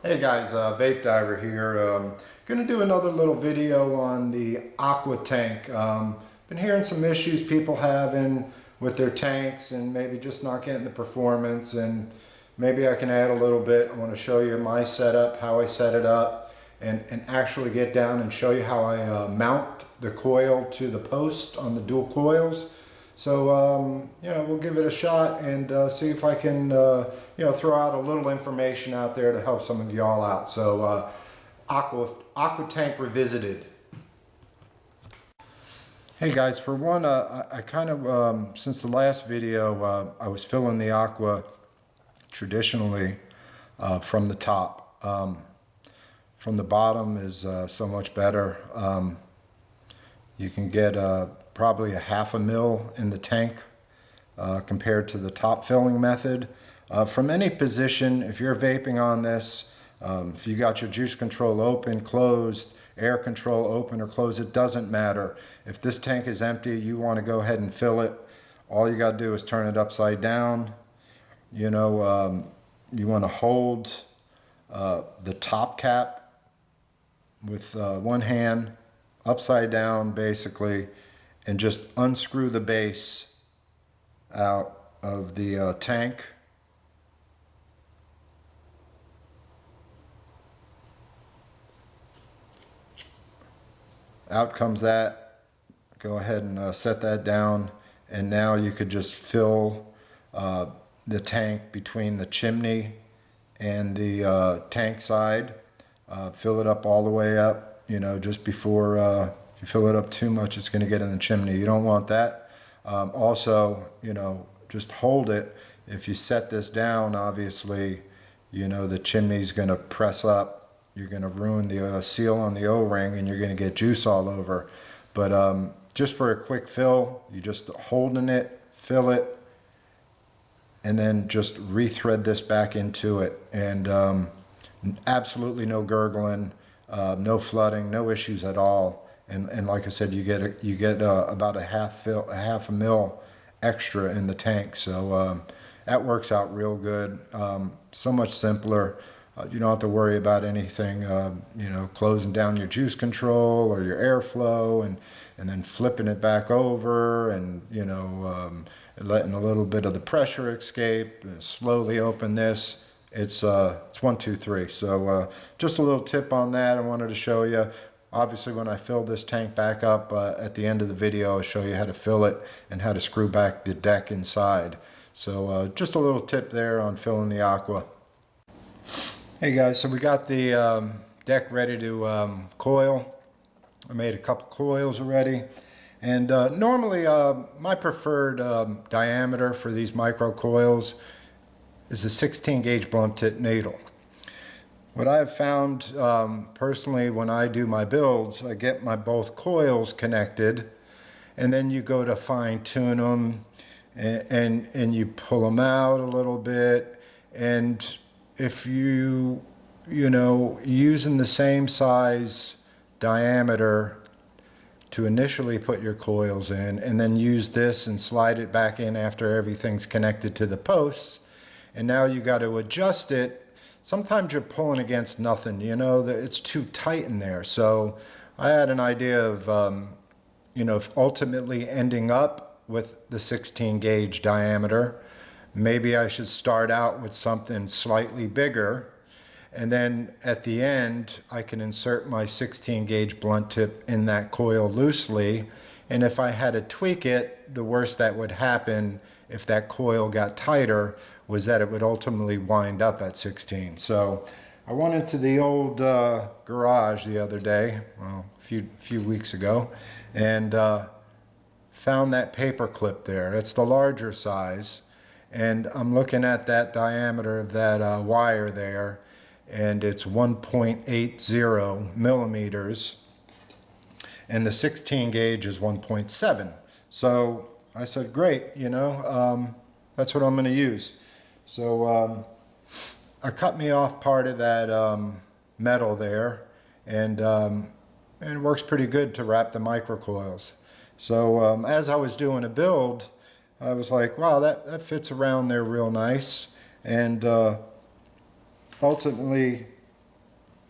Hey guys, Vape Diver here. Gonna do another little video on the Aqua tank. Been hearing some issues people having with their tanks and maybe just not getting the performance, and maybe I can add a little bit. I want to show you my setup, how I set it up, and actually get down and show you how I mount the coil to the post on the dual coils. So, we'll give it a shot and see if I can, throw out a little information out there to help some of y'all out. So, Aqua Tank Revisited. Hey guys, for one, I kind of, since the last video, I was filling the Aqua traditionally from the top. From the bottom is so much better. You can get probably a half a mil in the tank compared to the top filling method. From any position, if you're vaping on this, if you got your juice control open, closed, air control open or closed, it doesn't matter. If this tank is empty, you want to go ahead and fill it. All you got to do is turn it upside down. You want to hold the top cap with one hand upside down basically, and just unscrew the base out of the tank. Out comes that. Go ahead and set that down, and now you could just fill the tank between the chimney and the tank side. Fill it up all the way up, just before if you fill it up too much, it's going to get in the chimney. You don't want that. Also, just hold it. If you set this down, obviously, the chimney's going to press up. You're going to ruin the seal on the O-ring, and you're going to get juice all over. But just for a quick fill, you just holding it, fill it, and then just rethread this back into it. And absolutely no gurgling, no flooding, no issues at all. And like I said, you get about a half a mil extra in the tank. So that works out real good. So much simpler. You don't have to worry about anything, closing down your juice control or your airflow and then flipping it back over and, letting a little bit of the pressure escape, and slowly open this. It's 1, 2, 3. So just a little tip on that I wanted to show you. Obviously, when I fill this tank back up at the end of the video, I'll show you how to fill it and how to screw back the deck inside. So just a little tip there on filling the Aqua. Hey guys, so we got the deck ready to coil. I made a couple coils already. And normally my preferred diameter for these micro coils is a 16 gauge blunt tip needle. What I've found personally when I do my builds, I get my both coils connected, and then you go to fine tune them and you pull them out a little bit. And if using the same size diameter to initially put your coils in, and then use this and slide it back in after everything's connected to the posts, and now you got to adjust it. Sometimes you're pulling against nothing, it's too tight in there. So I had an idea of, ultimately ending up with the 16 gauge diameter. Maybe I should start out with something slightly bigger, and then at the end I can insert my 16 gauge blunt tip in that coil loosely. And if I had to tweak it, the worst that would happen if that coil got tighter was that it would ultimately wind up at 16. So I went into the old garage the other day, well, a few weeks ago, and found that paper clip there. It's the larger size, and I'm looking at that diameter of that wire there, and it's 1.80 millimeters, and the 16 gauge is 1.7. So I said, great, that's what I'm going to use. So I cut me off part of that metal there, and it works pretty good to wrap the microcoils. So as I was doing a build, I was like, wow, that fits around there real nice. And ultimately,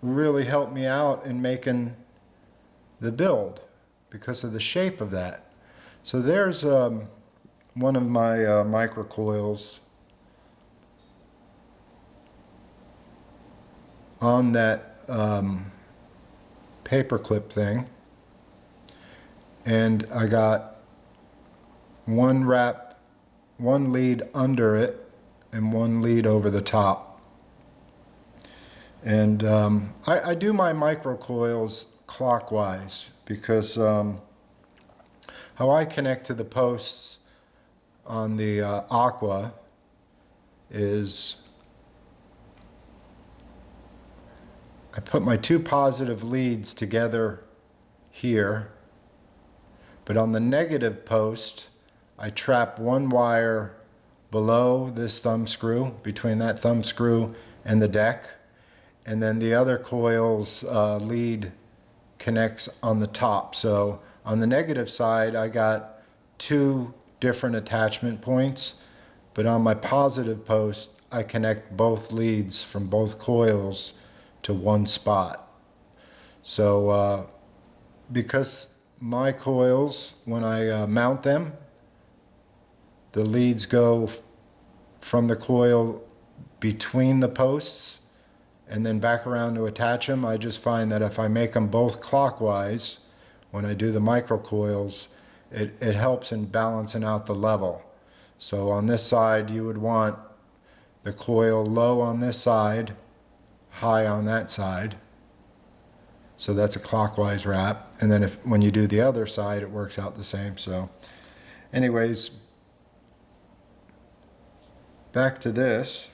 really helped me out in making the build because of the shape of that. So there's one of my micro coils on that paper clip thing, and I got one lead under it and one lead over the top. And I do my micro coils clockwise because how I connect to the posts on the Aqua is I put my two positive leads together here, but on the negative post I trap one wire below this thumb screw, between that thumb screw and the deck, and then the other coil's lead connects on the top. So on the negative side I got two different attachment points, but on my positive post I connect both leads from both coils to one spot. So because my coils, when I mount them, the leads go from the coil between the posts and then back around to attach them, I just find that if I make them both clockwise when I do the micro coils, it helps in balancing out the level. So on this side you would want the coil low on this side, high on that side. So that's a clockwise wrap. And then when you do the other side, it works out the same. So anyways, back to this.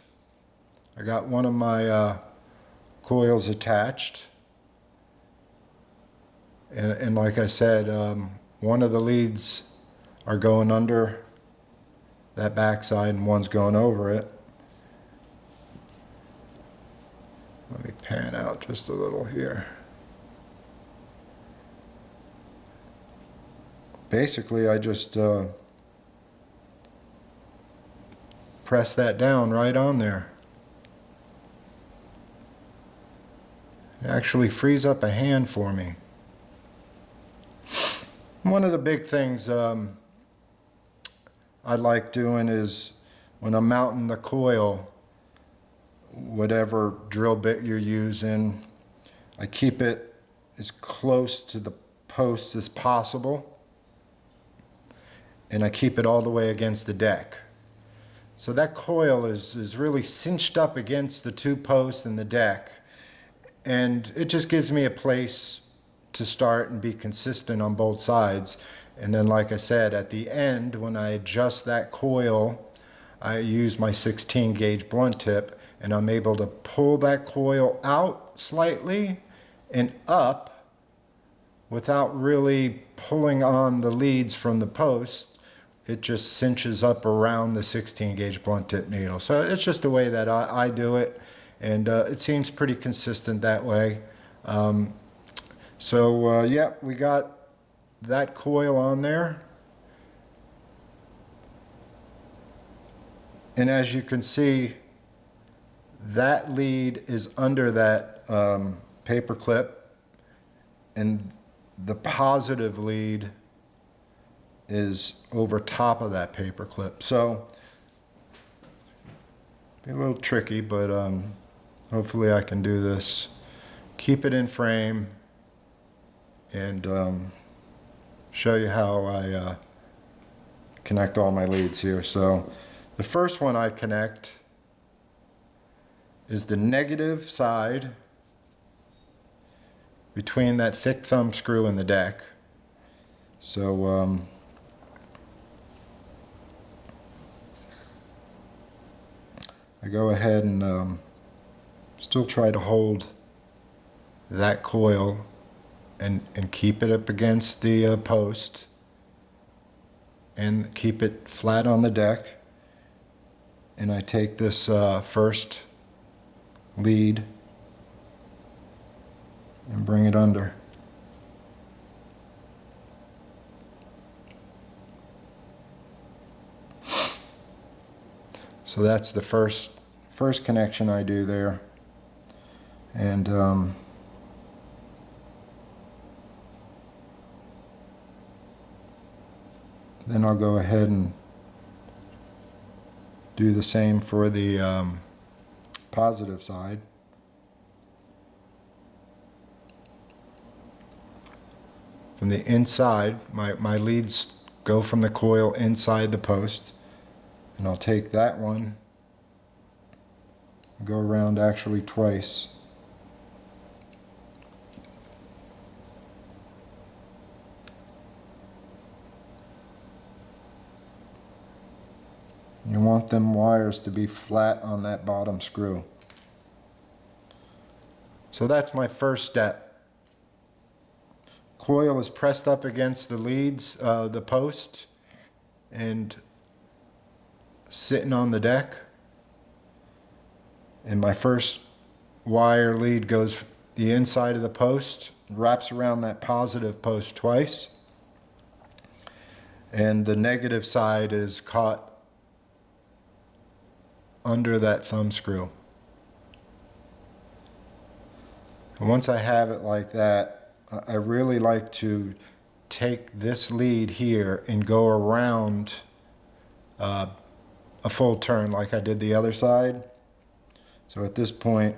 I got one of my coils attached. And like I said, one of the leads are going under that backside and one's going over it. Let me pan out just a little here. Basically, I just press that down right on there. It actually frees up a hand for me. One of the big things I like doing is when I'm mounting the coil, whatever drill bit you're using, I keep it as close to the post as possible, and I keep it all the way against the deck. So that coil is really cinched up against the two posts and the deck, and it just gives me a place to start and be consistent on both sides. And then, like I said, at the end, when I adjust that coil, I use my 16 gauge blunt tip, and I'm able to pull that coil out slightly and up without really pulling on the leads from the post. It just cinches up around the 16 gauge blunt tip needle. So it's just the way that I do it, and it seems pretty consistent that way. Yeah, we got that coil on there. And as you can see, that lead is under that paper clip, and the positive lead is over top of that paper clip. So be a little tricky, but hopefully I can do this. Keep it in frame and show you how I connect all my leads here. So the first one I connect is the negative side between that thick thumb screw and the deck. So I go ahead and still try to hold that coil and keep it up against the post and keep it flat on the deck. And I take this first lead and bring it under. So that's the first connection I do there. And then I'll go ahead and do the same for the positive side. From the inside, my leads go from the coil inside the post, and I'll take that one, go around actually twice. You want them wires to be flat on that bottom screw. So that's my first step. Coil is pressed up against the leads, the post, and sitting on the deck. And my first wire lead goes the inside of the post, wraps around that positive post twice, and the negative side is caught under that thumb screw. And once I have it like that, I really like to take this lead here and go around a full turn like I did the other side. So at this point,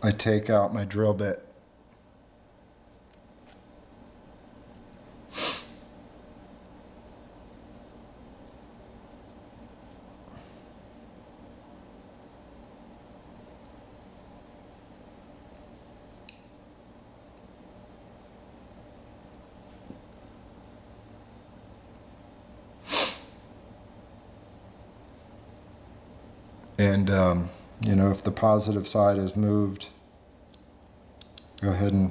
I take out my drill bit. And, you know, if the positive side is moved, go ahead and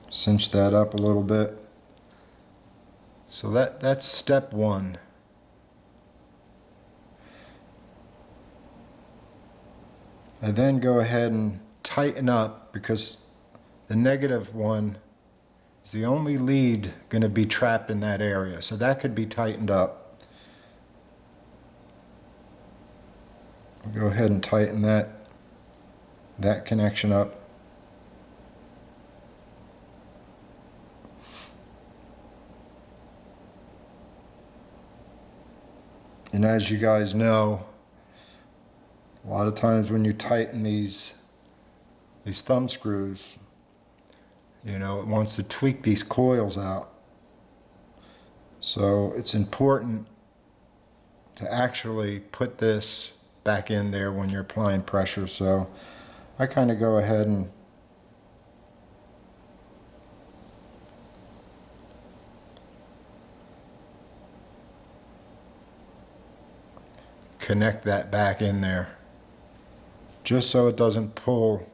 cinch that up a little bit. So that's step one. I then go ahead and tighten up, because the negative one is the only lead going to be trapped in that area. So that could be tightened up. Go ahead and tighten that connection up. And as you guys know, a lot of times when you tighten these thumb screws, you know, it wants to tweak these coils out. So it's important to actually put this back in there when you're applying pressure. So I kind of go ahead and connect that back in there, just so it doesn't pull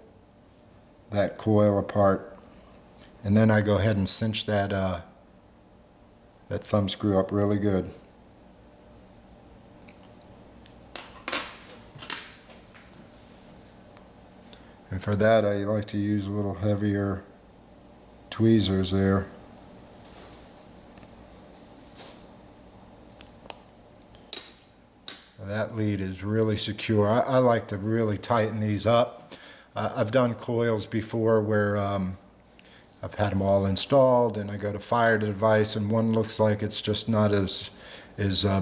that coil apart. And then I go ahead and cinch that thumb screw up really good. And for that, I like to use a little heavier tweezers there. That lead is really secure. I like to really tighten these up. I've done coils before where I've had them all installed, and I go to fire the device, and one looks like it's just not as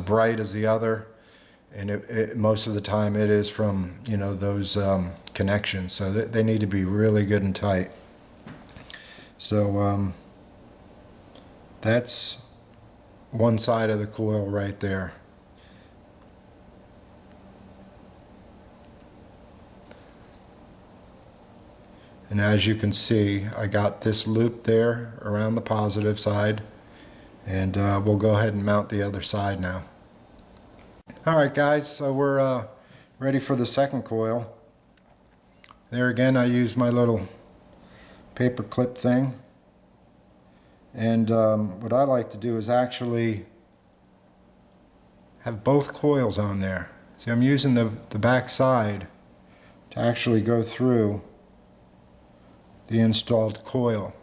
bright as the other. And most of the time it is from, you know, those connections. So they need to be really good and tight. So that's one side of the coil right there. And as you can see, I got this loop there around the positive side, and we'll go ahead and mount the other side now. Alright guys, so we're ready for the second coil. There again, I use my little paper clip thing. And what I like to do is actually have both coils on there. See, I'm using the back side to actually go through the installed coil.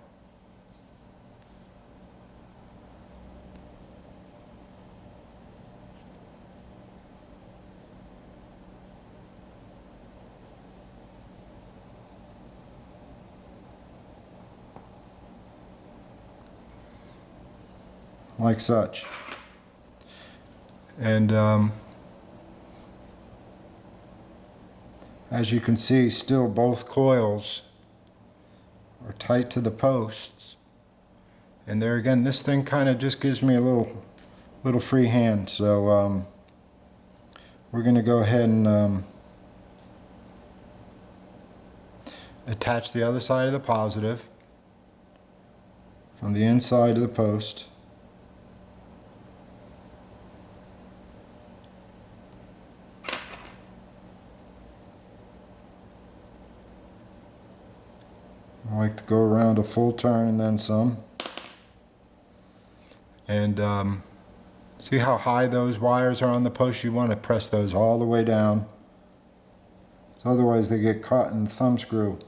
like such. And as you can see, still both coils are tight to the posts. And there again, this thing kind of just gives me a little free hand. So we're going to go ahead and attach the other side of the positive from the inside of the post. I like to go around a full turn and then some. And see how high those wires are on the post? You want to press those all the way down. So otherwise they get caught in the thumb screw.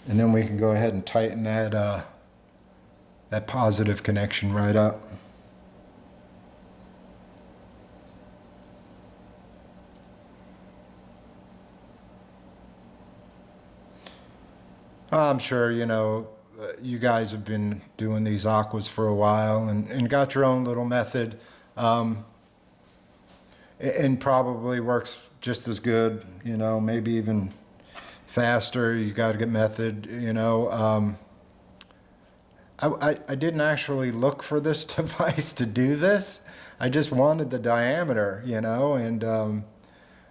And then we can go ahead and tighten that that positive connection right up. I'm sure, you know, you guys have been doing these aquas for a while and got your own little method. And probably works just as good, you know, maybe even faster. You got to get method, you know. I didn't actually look for this device to do this. I just wanted the diameter, you know, and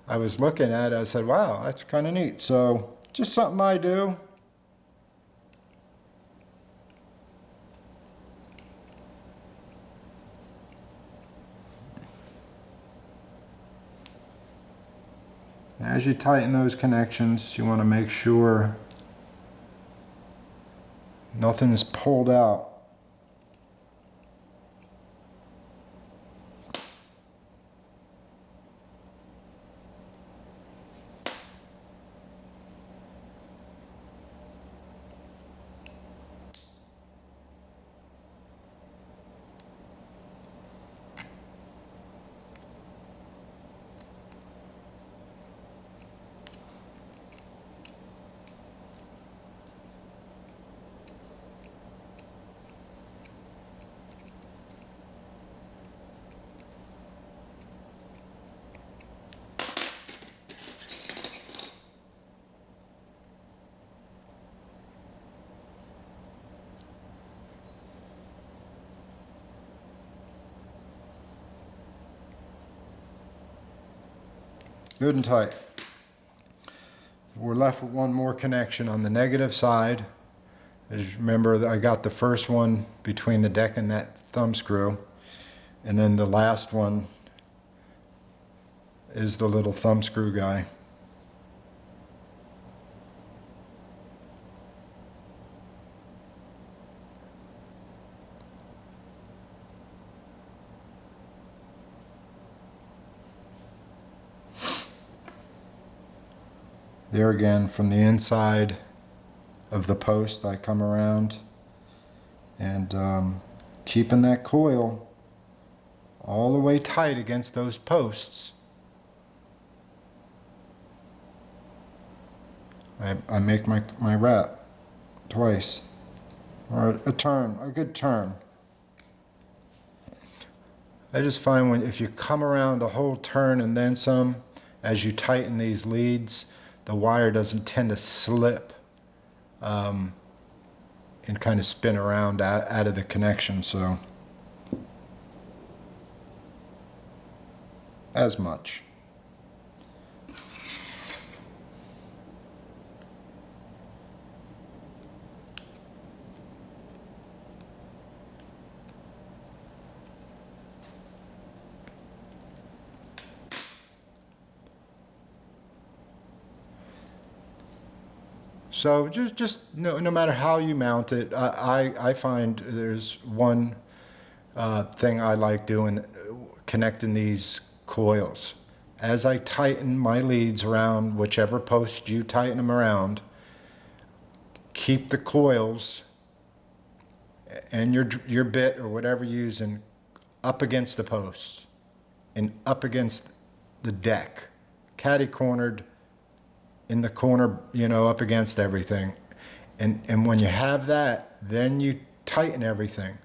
I was looking at it. I said, wow, that's kind of neat. So just something I do. As you tighten those connections, you want to make sure nothing's pulled out. Good and tight. We're left with one more connection on the negative side. As remember that I got the first one between the deck and that thumb screw, and then the last one is the little thumb screw guy. There again, from the inside of the post, I come around and keeping that coil all the way tight against those posts. I make my wrap twice, or a turn, a good turn. I just find if you come around a whole turn and then some, as you tighten these leads, the wire doesn't tend to slip and kind of spin around out of the connection, so as much. So just no matter how you mount it, I find there's one thing I like doing, connecting these coils. As I tighten my leads around whichever post you tighten them around, keep the coils and your bit or whatever you're using up against the posts and up against the deck, catty cornered in the corner, you know, up against everything. And when you have that, then you tighten everything.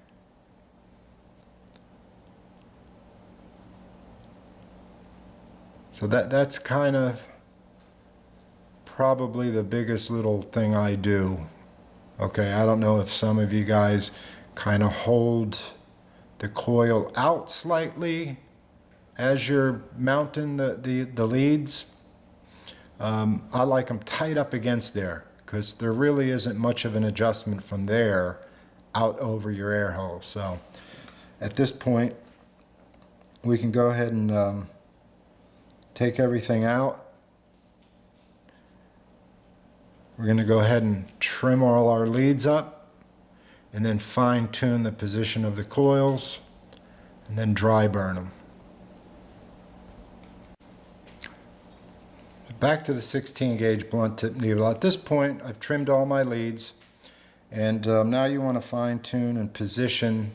So that's kind of probably the biggest little thing I do. Okay, I don't know if some of you guys kind of hold the coil out slightly as you're mounting the leads. I like them tight up against there because there really isn't much of an adjustment from there out over your air hole. So at this point, we can go ahead and take everything out. We're going to go ahead and trim all our leads up and then fine tune the position of the coils and then dry burn them. Back to the 16 gauge blunt tip needle. At this point, I've trimmed all my leads, and now you want to fine tune and position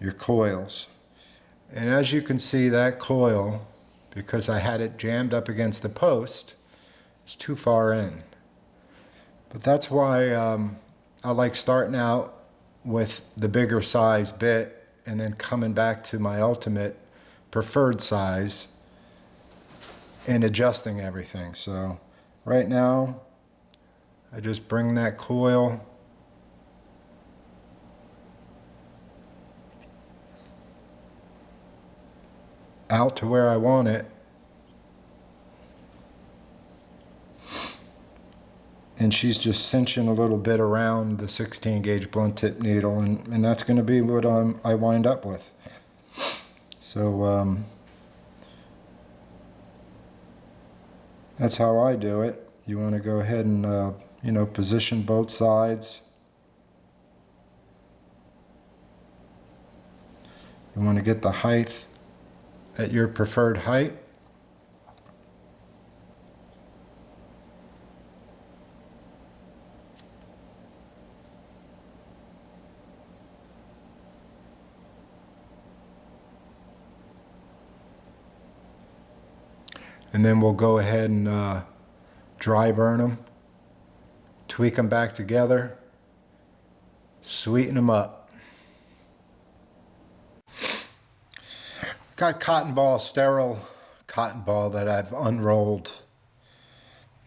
your coils. And as you can see, that coil, because I had it jammed up against the post, is too far in. But that's why I like starting out with the bigger size bit and then coming back to my ultimate preferred size and adjusting everything. So right now, I just bring that coil out to where I want it, and she's just cinching a little bit around the 16 gauge blunt tip needle, and that's going to be what I wind up with. So that's how I do it. You want to go ahead and you know, position both sides. You want to get the height at your preferred height. And then we'll go ahead and dry burn them, tweak them back together, sweeten them up. Got cotton ball, sterile cotton ball that I've unrolled.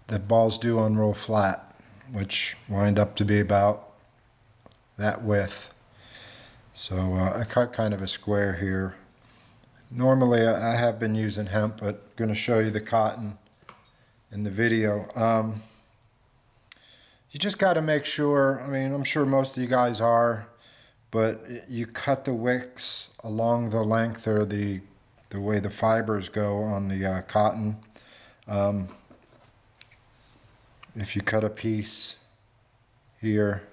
The balls do unroll flat, which wind up to be about that width. So I cut kind of a square here. Normally I have been using hemp, but I'm going to show you the cotton in the video. You just got to make sure, I mean, I'm sure most of you guys are, but you cut the wicks along the length or the way the fibers go on the cotton. If you cut a piece here,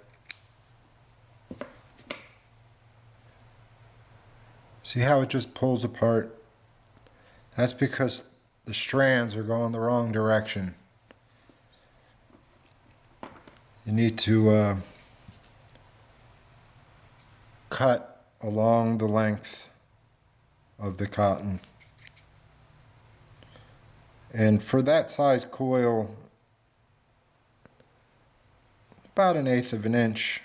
see how it just pulls apart? That's because the strands are going the wrong direction. You need to cut along the length of the cotton. And for that size coil, about 1/8 of an inch.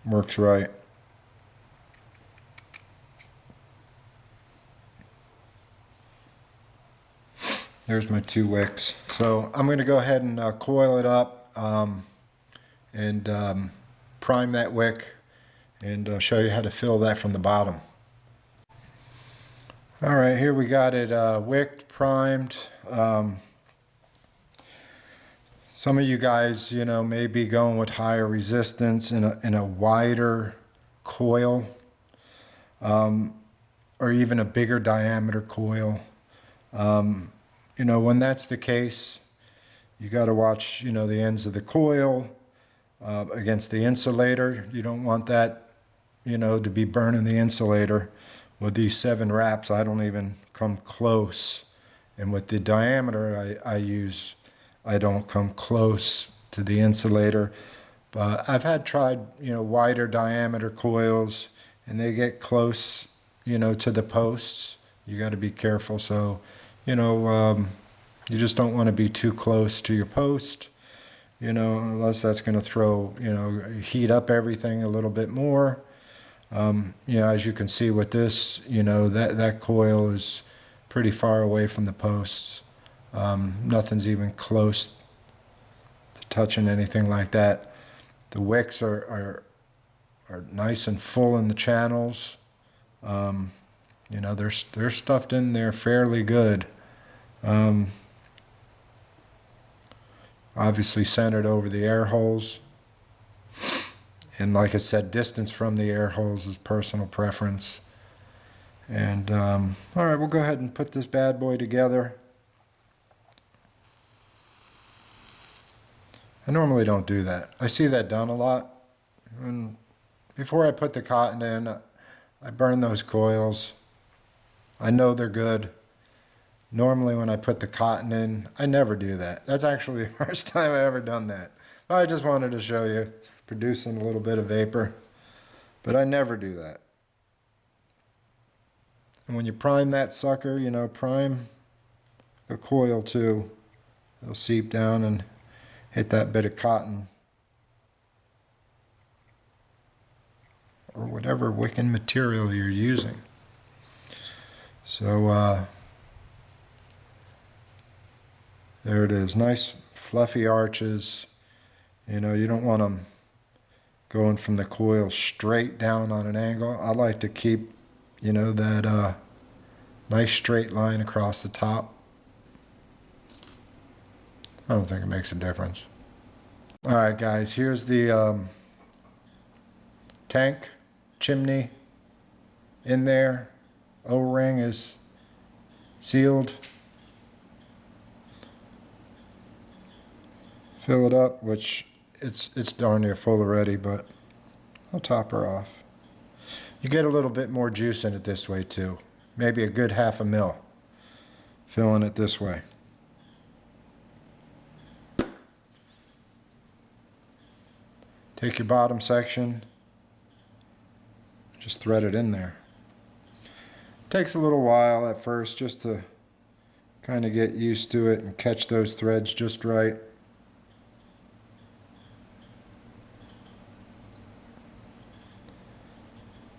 Works right. There's my 2 wicks. So I'm going to go ahead and coil it up and prime that wick and show you how to fill that from the bottom. All right, here we got it wicked, primed. Some of you guys, you know, may be going with higher resistance in a wider coil, or even a bigger diameter coil. You know, when that's the case, you got to watch, you know, the ends of the coil against the insulator. You don't want that, you know, to be burning the insulator. With these 7 wraps, I don't even come close And with the diameter I use, I don't come close to the insulator. But I've tried, wider diameter coils, and they get close, to the posts. You got to be careful. So, you just don't want to be too close to your post, unless that's going to throw, heat up everything a little bit more. As you can see with this, that coil is pretty far away from the posts. Nothing's even close to touching anything like that. The wicks are nice and full in the channels. They're stuffed in there fairly good. Obviously centered over the air holes. And like I said, distance from the air holes is personal preference. And all right, we'll go ahead and put this bad boy together. I normally don't do that. I see that done a lot. And before I put the cotton in, I burn those coils. I know they're good. Normally when I put the cotton in, I never do that. That's actually the first time I ever done that. But I just wanted to show you, producing a little bit of vapor. But I never do that. And when you prime that sucker, prime the coil too. It'll seep down and hit that bit of cotton. Or whatever wicking material you're using. So, there it is. Nice fluffy arches. You don't want them going from the coil straight down on an angle. I like to keep, that nice straight line across the top. I don't think it makes a difference. All right, guys, here's the tank, chimney in there. O-ring is sealed. Fill it up, which it's darn near full already, but I'll top her off. You get a little bit more juice in it this way too. Maybe a good 1/2 mil. Filling it this way. Take your bottom section, just thread it in there. Takes a little while at first just to kind of get used to it and catch those threads just right.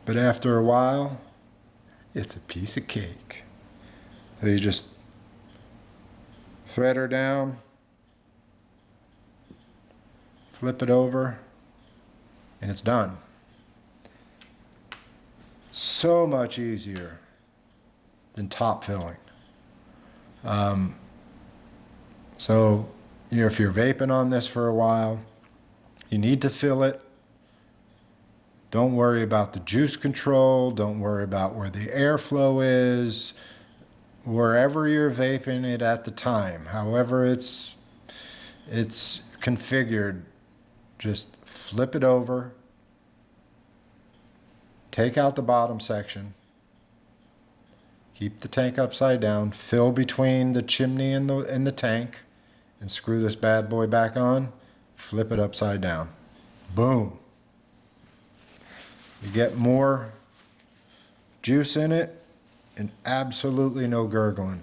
But after a while, it's a piece of cake. So you just thread her down, flip it over, and it's done. So much easier than top filling. So, if you're vaping on this for a while, you need to fill it. Don't worry about the juice control. Don't worry about where the airflow is. Wherever you're vaping it at the time, however it's configured, just flip it over, take out the bottom section, keep the tank upside down, fill between the chimney and the tank, and screw this bad boy back on, flip it upside down. Boom. You get more juice in it and absolutely no gurgling.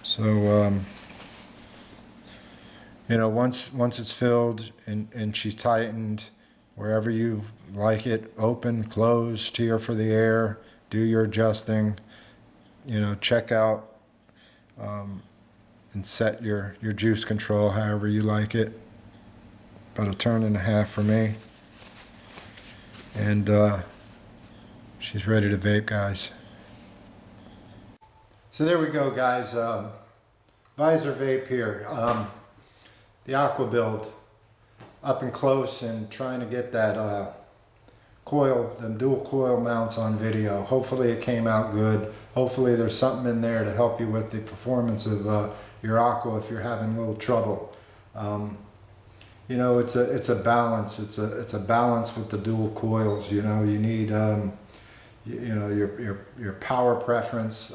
So, once it's filled and she's tightened, wherever you like it, open, close, tear for the air, do your adjusting, check out and set your juice control however you like it. About a turn and a half for me. And she's ready to vape, guys. So there we go, guys. Visor vape here. The Aqua build. Up and close and trying to get that coil, them dual coil mounts on video. Hopefully it came out good. Hopefully there's something in there to help you with the performance of your Aqua if you're having a little trouble. It's a balance. It's a balance with the dual coils. You need you know, your power preference.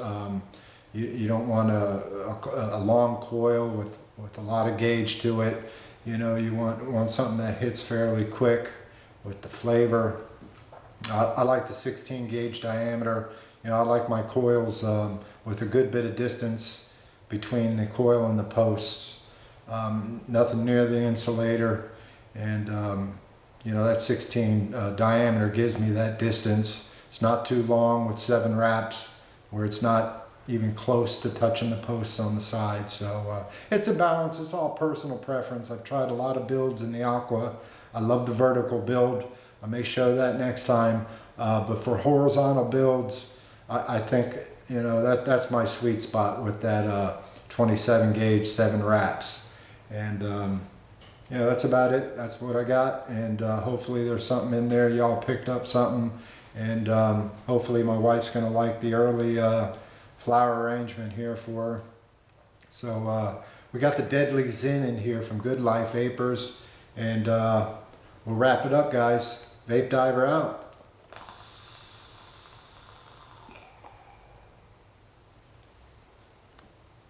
You don't want a long coil with a lot of gauge to it. You know, you want something that hits fairly quick with the flavor. I like the 16 gauge diameter. You know, I like my coils with a good bit of distance between the coil and the posts. Nothing near the insulator, and you know, that 16 diameter gives me that distance. It's not too long with 7 wraps where it's not even close to touching the posts on the side. So it's a balance. It's all personal preference. I've tried a lot of builds in the Aqua. I love the vertical build. I may show that next time. But for horizontal builds, I think, you know, that's my sweet spot with that 27 gauge 7 wraps. And you know, that's about it. That's what I got. And hopefully there's something in there. Y'all picked up something. And hopefully my wife's going to like the early flower arrangement here for her. So we got the Deadly Zin in here from Good Life Vapors. And we'll wrap it up, guys. Vape Diver out.